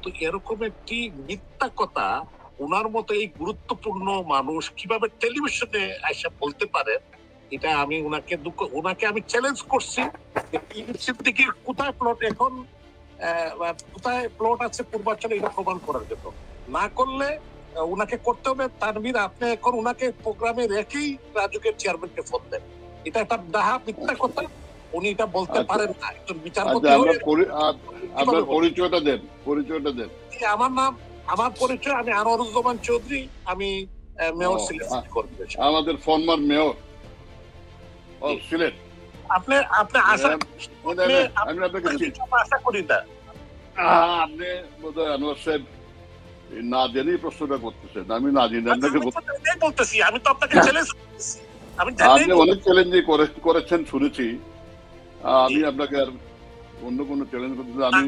কিন্তু এরকম একটি মিথ্যা কথা ওনার মতো এই গুরুত্বপূর্ণ মানুষ কিভাবে টেলিভিশনে এসে বলতে পারে, এটা আমি ওনাকে আমি চ্যালেঞ্জ করছি যে সিদ্দিকীর কোথায় প্লট এখন কোথায় প্লট আছে পূর্বাঞ্চলে, এটা প্রমাণ করার জন্য। না করলে ওনাকে করতে হবে। তানভীর, আপনি এখন ওনাকে প্রোগ্রামে রেখেই রাজুকের চেয়ারম্যানকে ফোন দেন। এটা একটা ডাহা মিথ্যা কথা, উনি এটা বলতে পারেন না। একজন বিচারপতি আপনার পরিচয়টা দেন, পরিচয়টা দেন। আমার পরিচয়, আমি আনোয়ারুজ্জামান চৌধুরী, আমি মেয়র সিলেট সিটি কর্পোরেশন, আমাদের ফরমার মেয়র অফ সিলেট। আপনি আশা করি না আপনি বোধহয় আনোয়ার সাহেব না জেনেই প্রশ্নটা করতেছেন। আমি না জেনে আপনাকে বলতেছি, আমি তো আপনাকে চ্যালেঞ্জ করতেছি। আপনি অনেক চ্যালেঞ্জই করেছেন শুনেছি। আমি আপনাকে আর অন্য কোনো চ্যালেঞ্জ করতে, আমি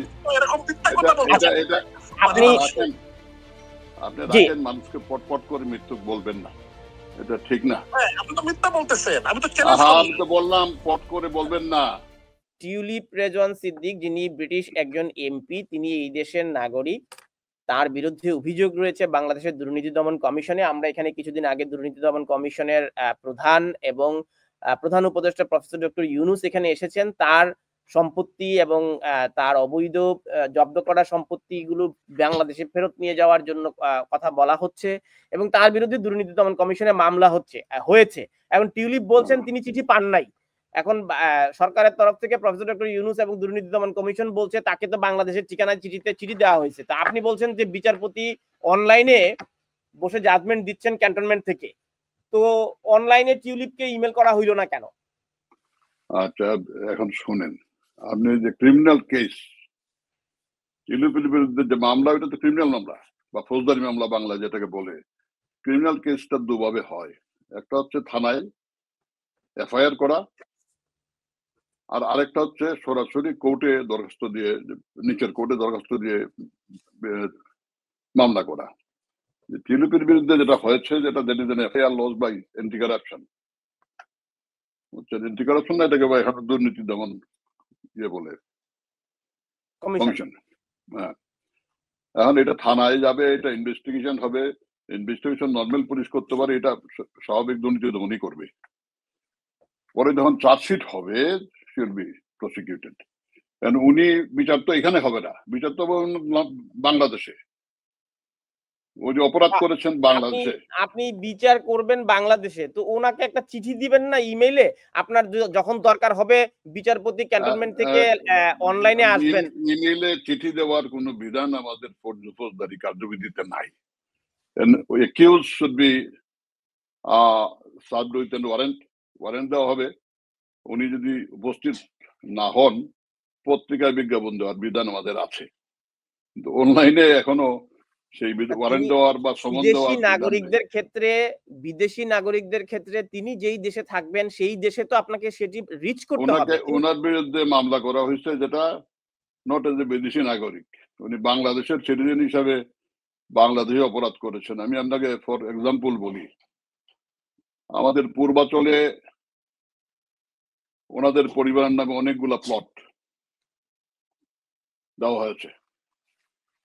আপনি রাখেন, মানুষকে পটপট করে মৃত্যু বলবেন না, এটা ঠিক না। আপনি তো মিথ্যা বলতেছেন, আমি তো বললাম পট করে বলবেন না। টিউলিপ রেজওয়ান সিদ্দিক, যিনি ব্রিটিশ একজন এমপি, তিনি এই দেশের নাগরিক, তার বিরুদ্ধে অভিযোগ রয়েছে বাংলাদেশের দুর্নীতি দমন কমিশনে। আমরা এখানে কিছুদিন আগে দুর্নীতি দমন কমিশনের প্রধান এবং প্রধান উপদেষ্টা প্রফেসর ডক্টর ইউনুস এখানে এসেছেন। তার সম্পত্তি এবং তার অবৈধ জব্দ করা সম্পত্তিগুলো বাংলাদেশে ফেরত নিয়ে যাওয়ার জন্য কথা বলা হচ্ছে এবং তার বিরুদ্ধে দুর্নীতি দমন কমিশনে মামলা হয়েছে। এখন টিউলিপ বলছেন তিনি চিঠি পান নাই। এখন সরকারের তরফ থেকে প্রফেসর ডক্টর ইউনুস এবং দুর্নীতি দমন কমিশন বলছে তাকে তো বাংলাদেশের ঠিকানায় চিঠি দেওয়া হয়েছে। তা আপনি বলছেন যে বিচারপতি অনলাইনে বসে জাজমেন্ট দিচ্ছেন ক্যান্টনমেন্ট থেকে, তো অনলাইনে টিউলিপকে ইমেল করা হইল না কেন? আচ্ছা, এখন শুনেন, আপনি যে ক্রিমিনাল কেস টিউলিপের বিরুদ্ধে যে মামলা, ওটা তো ক্রিমিনাল মামলা বা ফৌজদারি মামলা বাংলা যেটাকে বলে। ক্রিমিনাল কেসটা দুভাবে হয়, একটা হচ্ছে থানায় এফআইআর করা, আর আরেকটা হচ্ছে সরাসরি কোর্টে দরখাস্ত দিয়ে, নিচের কোর্টে দরখাস্ত দিয়ে মামলা করা। টিউলিপের বিরুদ্ধে যেটা হয়েছে, যেটা FIR lodge by anti corruption, anti corruption না, এটাকে এখন দুর্নীতি দমন বলে কমিশন। হ্যাঁ, এখন এটা থানায় যাবে, এটা ইনভেস্টিগেশন হবে। ইনভেস্টিগেশন নর্মাল পুলিশ করতে পারে, এটা স্বাভাবিক দুর্নীতি দমনই করবে। পরে যখন চার্জশিট হবে, শিল বি প্রসিকিউটেড। উনি বিচার তো এখানে হবে না, বিচার তো বাংলাদেশে। ওই যে অপরাধ করেছেন বাংলাদেশে, আপনি বিচার করবেন বাংলাদেশে, তো ওনাকে একটা চিঠি দিবেন না ইমেইলে? আপনার যখন দরকার হবে বিচারপতি ক্যান্টনমেন্ট থেকে অনলাইনে আসবেন। ইমেইলে চিঠি দেওয়ার কোনো বিধান আমাদের ফৌজদারি কার্যবিধিতে নাই। accused should be served with a warrant দেওয়া হবে। উনি যদি উপস্থিত না হন, পত্রিকায় বিজ্ঞাপন দেওয়ার বিধান আমাদের আছে, কিন্তু অনলাইনে এখনো সেই ওয়ারেন্ট দেওয়ার বা সমন দেওয়ার বিদেশি নাগরিকদের ক্ষেত্রে তিনি যেই দেশে থাকবেন সেই দেশে তো আপনাকে সেটি রিচ করতে হবে। ওনার বিরুদ্ধে মামলা করা হয়েছে, যেটা নট এজ এ বিদেশি নাগরিক, উনি বাংলাদেশের সিটিজেন হিসাবে বাংলাদেশে অপরাধ করেছেন। আমি আপনাকে ফর এক্সাম্পল বলি, আমাদের পূর্বাঞ্চলে ওনাদের পরিবারের নামে অনেকগুলা প্লট দেওয়া হয়েছে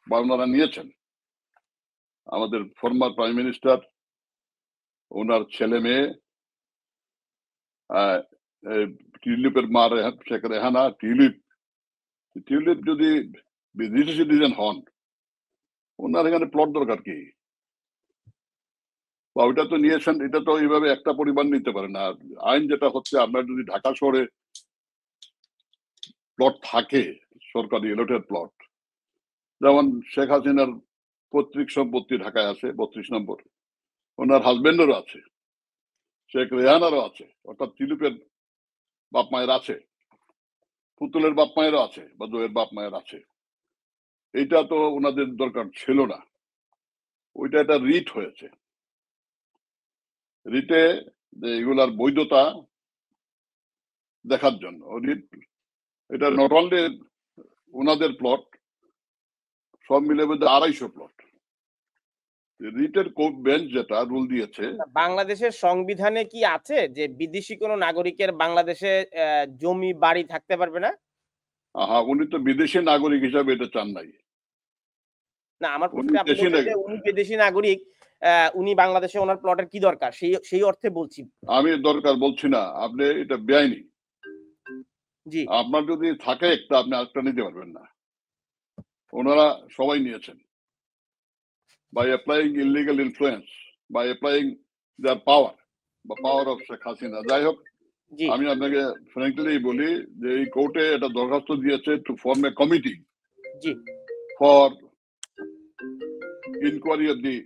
বা ওনারা নিয়েছেন। আমাদের ফর্মার প্রাইম মিনিস্টার, ওনার ছেলে মেয়ে, টিউলিপের মা শেখ রেহানা, টিউলিপ যদি বিদেশি সিটিজেন হন, ওনার এখানে প্লট দরকার কি? বা ওইটা তো নিয়েছেন, এটা তো এইভাবে একটা পরিবার নিতে পারে না। আইন যেটা হচ্ছে, আপনার যদি ঢাকা শহরে প্লট থাকে, সরকারি এলটেড প্লট, যেমন শেখ হাসিনার পৈতৃক সম্পত্তি ঢাকায় আছে 32 নম্বর, ওনার হাজবেন্ডেরও আছে, শেখ রেহানারও আছে, অর্থাৎ টিউলিপের বাপ মায়ের আছে, পুতুলের বাপ মায়েরও আছে বা জয়ের বাপ মায়ের আছে। এইটা তো ওনাদের দরকার ছিল না। ওইটা একটা রিট হয়েছে। রিটে এগুলার বৈধতা দেখার জন্য এটা নট অনলি ওনাদের প্লট, সব মিলে বোধ 250 প্লট। রিটের কোর্ট বেঞ্চ যেটা রুল দিয়েছে, বাংলাদেশের সংবিধানে কি আছে যে বিদেশি কোনো নাগরিকের বাংলাদেশে জমি বাড়ি থাকতে পারবে না? উনি তো বিদেশি নাগরিক হিসাবে এটা চান নাই। না, আমার উনি প্রশ্নে আপনি দেশি বলছেন যে নাগরিক। উনি বিদেশি নাগরিক, উনি বাংলাদেশে ওনার প্লটের কি দরকার সেই অর্থে বলছি। আমি দরকার বলছি না, আপনি এটা বেআইনি। জি আপনার যদি থাকে একটা, আপনি আরেকটা নিতে পারবেন না। ওনারা সবাই নিয়েছেন by applying illegal influence, by applying their power, বা পাওয়ার অফ শেখ হাসিনা। যাই হোক, জি আমি আপনাকে ফ্র্যাঙ্কলি বলি যে এই কোর্টে এটা দরখাস্ত দিয়েছে টু ফর্ম এ কমিটি জি for inquiry of the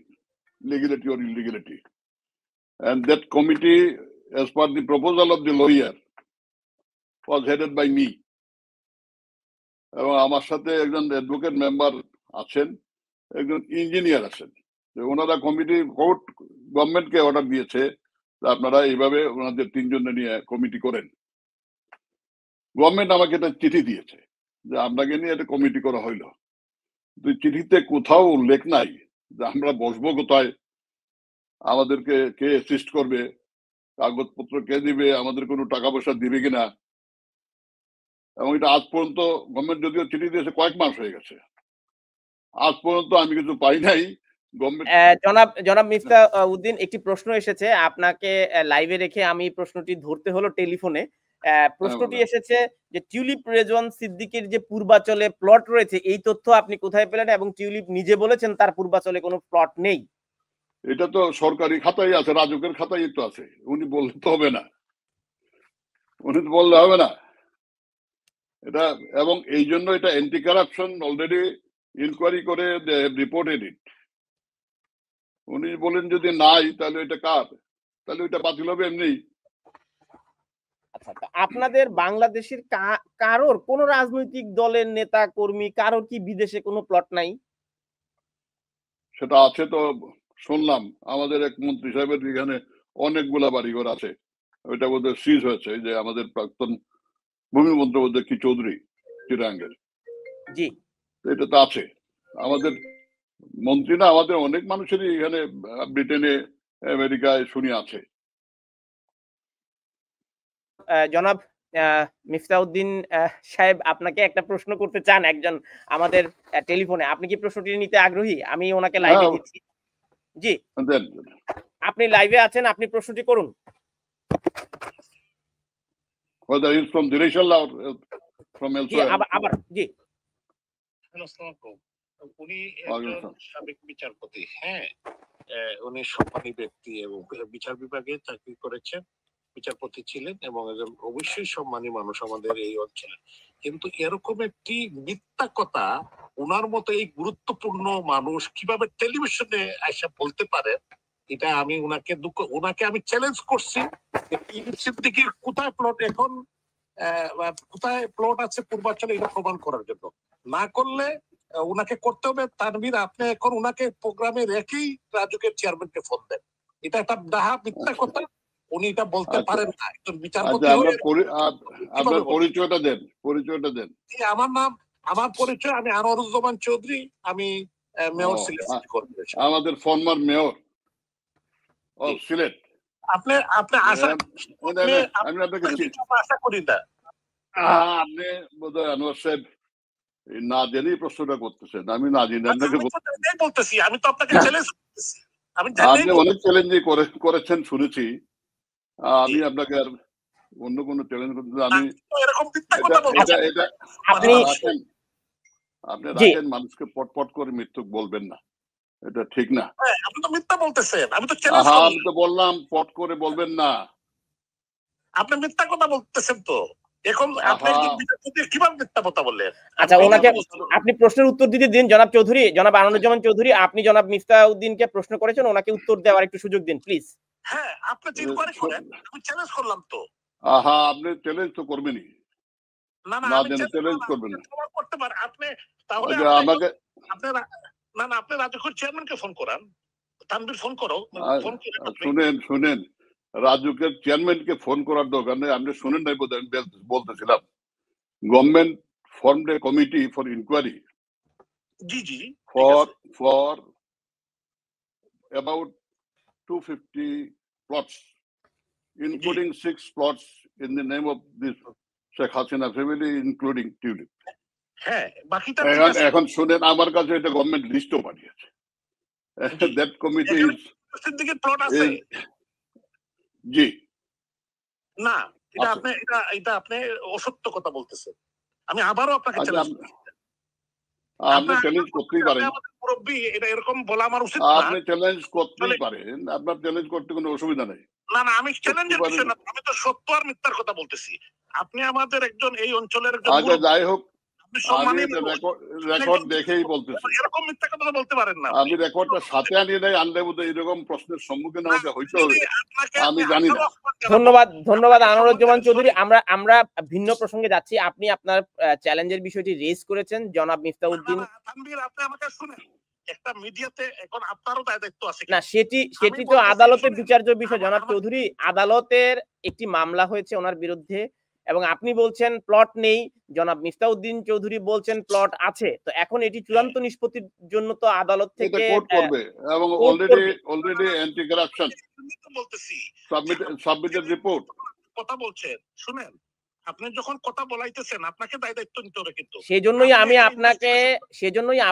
legality or illegality, and that committee, as per the proposal of the lawyer, was headed by me, এবং আমার সাথে একজন অ্যাডভোকেট মেম্বার আছেন, একজন ইঞ্জিনিয়ার আছেন। ওনারা কমিটি, কোর্ট গভর্নমেন্টকে অর্ডার দিয়েছে যে আপনারা এইভাবে ওনাদের তিনজনে নিয়ে কমিটি করেন। গভর্নমেন্ট আমাকে একটা চিঠি দিয়েছে যে আপনাকে নিয়ে একটা কমিটি করা হইলো। চিঠিতে কোথাও উল্লেখ নাই যে আমরা বসবো কোথায়, আমাদেরকে কে অ্যাসিস্ট করবে, কাগজপত্র কে দিবে, আমাদের কোনো টাকা পয়সা দিবে কিনা। এবং এটা আজ পর্যন্ত গভর্নমেন্ট যদিও চিঠি দিয়েছে, কয়েক মাস হয়ে গেছে, আজ পর্যন্ত আমি কিছু পাই নাই। জনাব মিফতা উদ্দিন, একটি প্রশ্ন এসেছে আপনাকে লাইভে রেখে আমি প্রশ্নটি ধরতে হলো টেলিফোনে। প্রশ্নটি এসেছে যে টিউলিপ রেজওয়ান সিদ্দিকীর যে পূর্বাচলে প্লট রয়েছে, এই তথ্য আপনি কোথায় পেলেন? এবং টিউলিপ নিজে বলেছেন তার পূর্বাচলে কোনো প্লট নেই। এটা তো সরকারি খাতায় আছে, রাজুকের খাতায় তো আছে, উনি বললে তো হবে না, উনি তো বললে হবে না এটা। এবং এই জন্য এটা অ্যান্টি কারাপশন অলরেডি ইনকোয়ারি করে রিপোর্টেড ইট। উনি বলেন যদি নাই, তাহলে এটা কার, তাহলে এটা বাতিল হবে এমনি। আচ্ছা, আপনাদের বাংলাদেশের কারোর কোন রাজনৈতিক দলের নেতা কর্মী কারোর কি বিদেশে কোনো প্লট নাই? সেটা আছে তো শুনলাম, আমাদের এক মন্ত্রী সাহেবের এখানে অনেকগুলা বাড়িঘর আছে, ওইটা বোধহয় সিজ হয়েছে, যে আমাদের প্রাক্তন ভূমিমন্ত্রী বোধহয় কি চৌধুরী চিরাঙ্গের। জি, এটা তো আছে। আমাদের মন্ত্রী না, আমাদের অনেক মানুষেরই এখানে ব্রিটেনে, আমেরিকায় শুনি আছে। জনাব মিফতাউদ্দিন সাহেব, আপনাকে একটা প্রশ্ন করতে চান একজন আমাদের টেলিফোনে, আপনি কি প্রশ্নটি নিতে আগ্রহী? আমি ওনাকে লাইভে দিচ্ছি। জি, আপনি লাইভে আছেন, আপনি প্রশ্নটি করুন। whether he's from Direshalla or from G, elsewhere. আবার জি। উনি একজন সাবেক বিচারপতি, হ্যাঁ, উনি সম্মানী ব্যক্তি এবং বিচার বিভাগে চাকরি করেছেন, বিচারপতি ছিলেন এবং একজন অবশ্যই সম্মানী মানুষ আমাদের এই অঞ্চলে। কিন্তু এরকম একটি মিথ্যা কথা ওনার মতো এই গুরুত্বপূর্ণ মানুষ কিভাবে টেলিভিশনে এসে বলতে পারে, এটা আমি ওনাকে আমি চ্যালেঞ্জ করছি। সিদ্দিকীর কোথায় প্লট এখন, কোথায় প্লট আছে পূর্বাঞ্চলে, এটা প্রমাণ করার জন্য। না করলে ওনাকে করতে হবে। তানভীর, আপনি এখন ওনাকে প্রোগ্রামে রেখেই রাজুকের চেয়ারম্যানকে ফোন দেন। এটা একটা ডাহা মিথ্যা কথা, উনি এটা বলতে পারেন না। একজন বিচারপতি হয়ে আপনার পরিচয়টা দেন, পরিচয়টা দেন। আমার পরিচয়, আমি আনোয়ারুজ্জামান চৌধুরী, আমি মেয়র সিলেট কর্পোরেশন, আমাদের ফর্মার মেয়র অফ সিলেট। আপনি আশা করি না আপনি বোধহয় আনোয়ার সাহেব না জেনেই প্রশ্নটা করতেছেন। আমি না জেনে আপনাকে বলতেছি, আমি তো আপনাকে চ্যালেঞ্জ করতেছি। আপনি অনেক চ্যালেঞ্জই করেছেন শুনেছি। আমি আপনাকে আর অন্য কোনো চ্যালেঞ্জ করতে, আমি আপনি রাখেন, মানুষকে পটপট করে মৃত্যু বলবেন না, এটা ঠিক না। আপনি তো মিথ্যা বলতেছেন, আমি তো বললাম পট করে বলবেন না, আপনি মিথ্যা কথা বলতেছেন। তো এখন আপনি কিভাবে মিথ্যা কথা বললেন? আচ্ছা, ওনাকে আপনি প্রশ্নের উত্তর দিতে দিন। জনাব চৌধুরী, জনাব আনোয়ারুজ্জামান চৌধুরী, আপনি জনাব মিফতাউদ্দিনকে প্রশ্ন করেছেন, ওনাকে উত্তর দেওয়ার একটু সুযোগ দিন প্লিজ। হ্যাঁ, আপনি ইনকোয়ারি করেন, আমি চ্যালেঞ্জ করলাম তো। আপনি চ্যালেঞ্জ তো করবেনই, না আমি চ্যালেঞ্জ করবেন না। করতে পারেন আপনি, তাহলে আমাকে আপনি রাজুকের চেয়ারম্যানকে ফোন করান, তানভীর ফোন করো, ফোন করেন। শুনেন, রাজুকের চেয়ারম্যানকে ফোন করার দরকার নেই। আপনি শুনেন নাই বোধ হয়, বলতেছিলাম government formed a committee for inquiry for about 250 plots, including 6 plots in the name of this Sheikh Hasina family, including Tulip. হ্যাঁ, বাকিটা ঠিক এখন আছে। এখন শুনেন, আমার কাছে এটা গভর্নমেন্ট লিস্টও পাঠিয়েছে। জি। দ্যাট কমিটি এখানে সিদ্দিকের প্লট আছে। জি না, এটা আছে। আপনি এটা আপনি অসত্য কথা বলতেছেন। আমি আবারও আপনাকে আচ্ছা, চ্যালেঞ্জ আপনি চ্যালেঞ্জ করতেই পারেন, আমাদের মুরব্বী, এটা এরকম বলা আমার উচিত না। আপনি চ্যালেঞ্জ করতেই তাহলে পারেন, আপনার চ্যালেঞ্জ করতে কোনো অসুবিধা নেই, না, না, আমি করতে চ্যালেঞ্জের পারেন। বিষয় না, আমি তো সত্য আর মিথ্যার কথা বলতেছি। আপনি আমাদের একজন এই অঞ্চলের একজন আচ্ছা মুরব্বী, যাই হোক, আপনি আমি সম্মানী এটা মানুষ। রেকর্ড দেখেই বলতেছি। এরকম মিথ্যা কথা বলতে পারেন না আমি রেকর্ডটা সাথে আনিয়ে নেই, আনলে বোধহয় এরকম প্রশ্নের সম্মুখীন না, আমাকে হইতে হবে, আপনাকে আমি জানি না। ধন্যবাদ, ধন্যবাদ আনোয়ারুজ্জামান চৌধুরী। আমরা ভিন্ন প্রসঙ্গে যাচ্ছি। আপনি আপনার চ্যালেঞ্জের বিষয়টি রেজ করেছেন জনাব মিফতাউদ্দিন। তানভীর, আপনি আমাকে শুনেন, একটা মিডিয়াতে এখন আপনারও দায়িত্ব আছে। না, সেটি আমি তো বলতেছি, আদালতের শুনেন, বিচার্য বিষয় জনাব আমার- চৌধুরী। আদালতের একটি মামলা হয়েছে ওনার বিরুদ্ধে এবং আপনি বলছেন প্লট নেই, জনাব মিফতাউদ্দিন চৌধুরী বলছেন প্লট আছে। তো এখন এটি চূড়ান্ত নিষ্পত্তির জন্য তো আদালত এটা থেকে কোর্ট করবে, এবং কোর্ট করবে। অলরেডি অ্যান্টি কারাপশন বলতেছি সাবমিটেড রিপোর্ট। কথা বলছেন, শুনেন, আপনি যখন কথা বলাইতেছেন আপনাকে দায়িত্ব নিতে হবে। কিন্তু সেজন্যই আপনি আমি একটা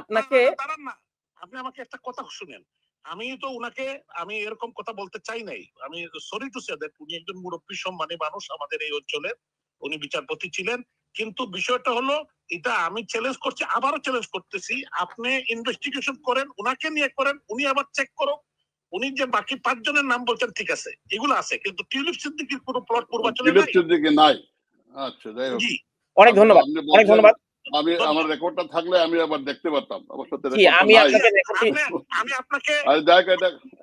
আপনাকে দাঁড়ান না, আপনি আমাকে একটা কথা শুনেন। আমি তো উনাকে, আমি এরকম কথা বলতে চাই নাই। আমি সরি টু সে দ্যাট, উনি একজন মুরব্বী সম্মানী মানুষ আমাদের এই অঞ্চলের, উনি বিচারপতি ছিলেন। কিন্তু বিষয়টা হলো, এটা আমি চ্যালেঞ্জ করছি, আবারও চ্যালেঞ্জ করতেছি, আপনি ইনভেস্টিগেশন করেন, উনাকে নিয়ে করেন, উনি আবার চেক করুন। উনি যে বাকি 5 জনের নাম বলছেন ঠিক আছে, এগুলো আছে, কিন্তু টিউলিপ সিদ্দিকীর কোনো প্লট পূর্বাচলে নাই। দিকে নাই। আচ্ছা যাই হোক, জি, অনেক ধন্যবাদ, আপনি অনেক বলছেন, ধন্যবাদ। আমি আমার রেকর্ডটা থাকলে আমি আবার দেখতে পারতাম, আমার সাথে জি, রেকর্ডটা আমি নাই। আপনাকে রেকর্ডটি আমি আপনাকে আর দেখ,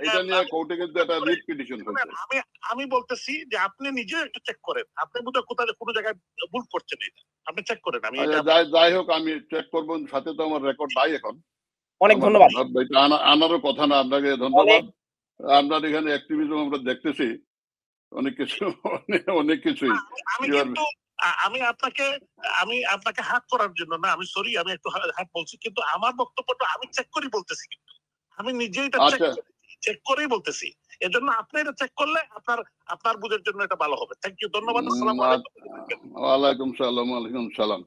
এটা নিয়ে কোর্টে কিন্তু একটা রিট পিটিশন হয়েছে। আমি বলতেছি যে আপনি নিজে একটু চেক করেন, আপনি বোধহয় কোথাও কোনো জায়গায় ভুল করছেন, এটা আপনি চেক করেন। আমি এটা যাই হোক, আমি চেক করবো, সাথে তো আমার রেকর্ড নাই এখন। অনেক আমার ধন্যবাদ। এটা আনারও কথা না। আপনাকে ধন্যবাদ। আপনার এখানে অ্যাক্টিভিজম আমরা দেখতেছি, অনেক কিছু, অনেক কিছুই। আমি কিন্তু আমি আপনাকে হাত করার জন্য না, আমি সরি, আমি একটু হাত বলছি, কিন্তু আমার বক্তব্যটা আমি চেক করি বলতেছি, কিন্তু আমি নিজেই এটা চেক করেই বলতেছি। এজন্য আপনি এটা চেক করলে আপনার বুঝের জন্য এটা ভালো হবে। থ্যাংক ইউ, ধন্যবাদ। আসসালামু আলাইকুম। ওয়ালাইকুম সালাম।